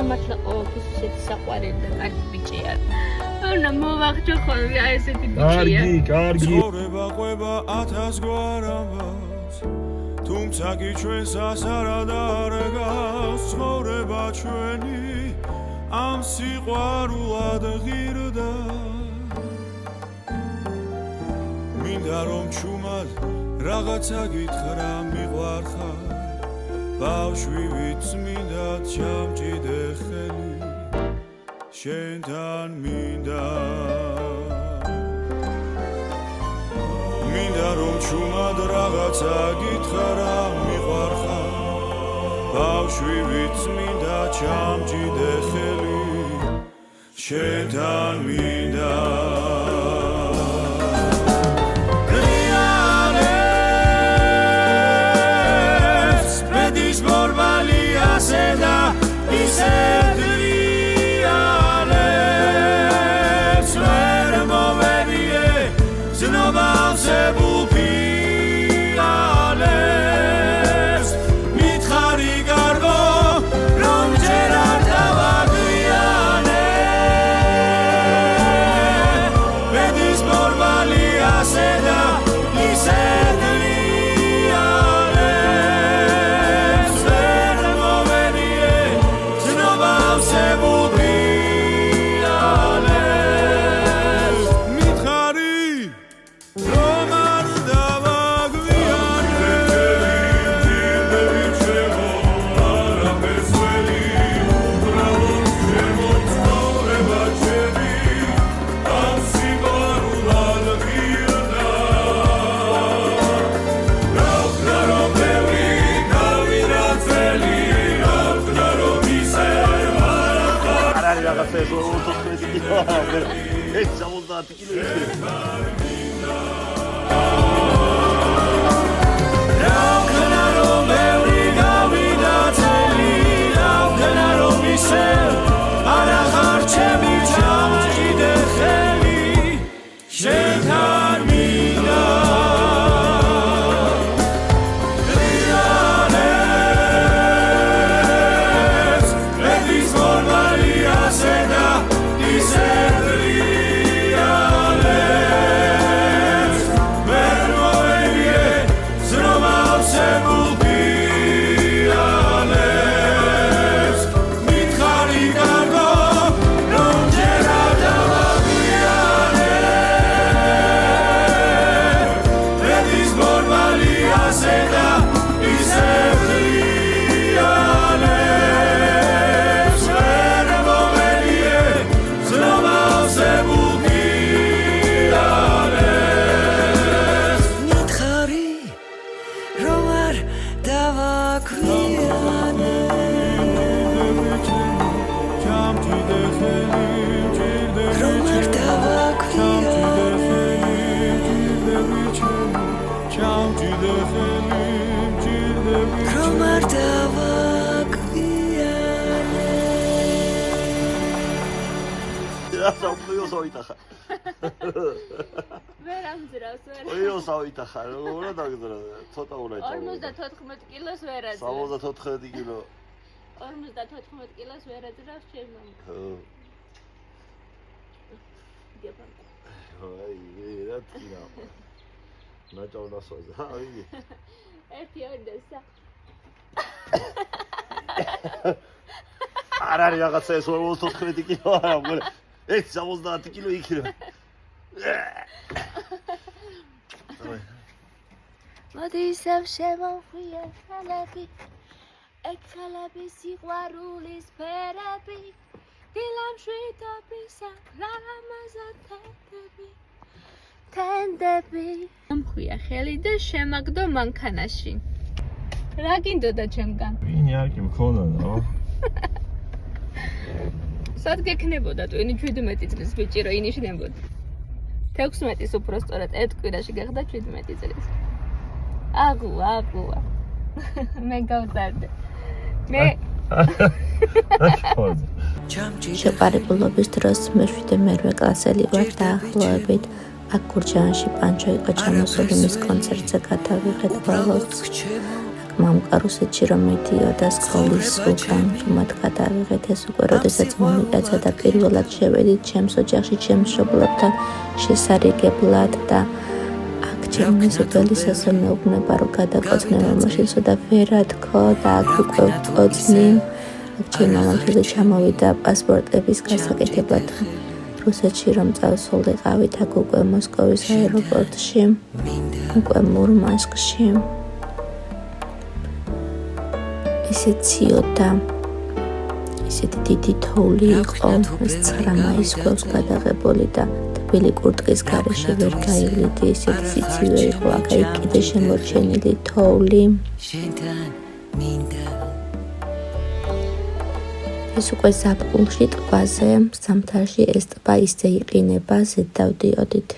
მართლა ყოველთვის ისეთი საყვარელი და კარგი ბიჭი არის. ანა მოვახჯო ხოლმე აი ესეთი ბიჭია. კარგი. ცხოვრება ყვება 1000 გვარ ამბავს. თუმცა კი ჩვენსას არა დარგავს ცხოვრება ჩვენი ამ სიყვარულად ღირდა. მინდა რომ ჩუმად რაღაცა გითხრა მიყვარხარ ბავშვი ვიც მინდა ჩამჭიდე ხელი შენთან მინდა რომ ჩუმად რაღაცა გითხრა მიყვარხარ ბავშვი ვიც მინდა ჩამჭიდე ხელი შენთან მინდა და ისე დრიანებს ვერ მოვედიე ზნობავზე ბუფიალებს მითხარი გარგო რომ ჯერ არ დავაგვიანე მედის მორბალი ასე და ისე ხარ რა დაგძრა ცოტა უნდა იწოვო 54 კილოს ვერ აძლევ 74 კილო 54 კილოს ვერ აძლევს ჩემ მამას აი რა თქმა ნაჭოვნასოზე აი ერთი ორდესა არ არის რაღაცა ეს 54 კილო არა მგონი ეს 70 კილო იქნება მოდი ისევ შემოვხვიე ხალები ეკალები სიყვარულის ფერები დილამშვიდობისა ლამაზათები თენდები მომხვია ხელი და შემაგდო მანქანაში რა გინდოდა ჩემგან ვინი არ კი მქონოდა სად გექნებოდა ტვინი 17 წლის ბიჭი რო ინიშნებოდა 16-ის უფრო სწორად ერთ კვირაში გახდა 17 წლის აგუა მე გავზარდე მე შეყარებულობის დროს მე-7 მერვე კლასელი ვარ დაახლოებით აქ გურჯაანში პანჩო იყო ჩამოსული მის კონცერტზე გადავიღეთ ბოლოს აქ მამკა რუსეთში რომ მიდიოდა სკოლის უკან მათ გადავიღეთ ეს უკვე როდესაც მომიტაცა და პირველად შევედით ჩემს ოჯახში ჩემს მშობლებთან შესარიგებლად და აქ ჩემი მეზობელი სასე მეუბნება რომ გადაკოცნე მაშინსო და ვერა თქო და აქ უკვე კოცნი აქ ჩემი მამამთილი ჩამოვიდა პასპორტების გასაკეთებლად რუსეთში რომ წავსულიყავით აქ უკვე მოსკოვის აეროპორტში უკვე მურმანსკში ისეთ ციოდა ისეთი დიდი თოვლი იყო ეს 9 მაისს გვაქვს გადაღებული და თბილი კურტკის გარეშე ვერ გაივლიდი ისეთი სიცივე იყო აქ კიდე შემორჩენილი თოვლი ეს უკვე ზაფხულში ტბაზე ზამთარში ეს ტბა ისე იყინება ზედ დავდიოდით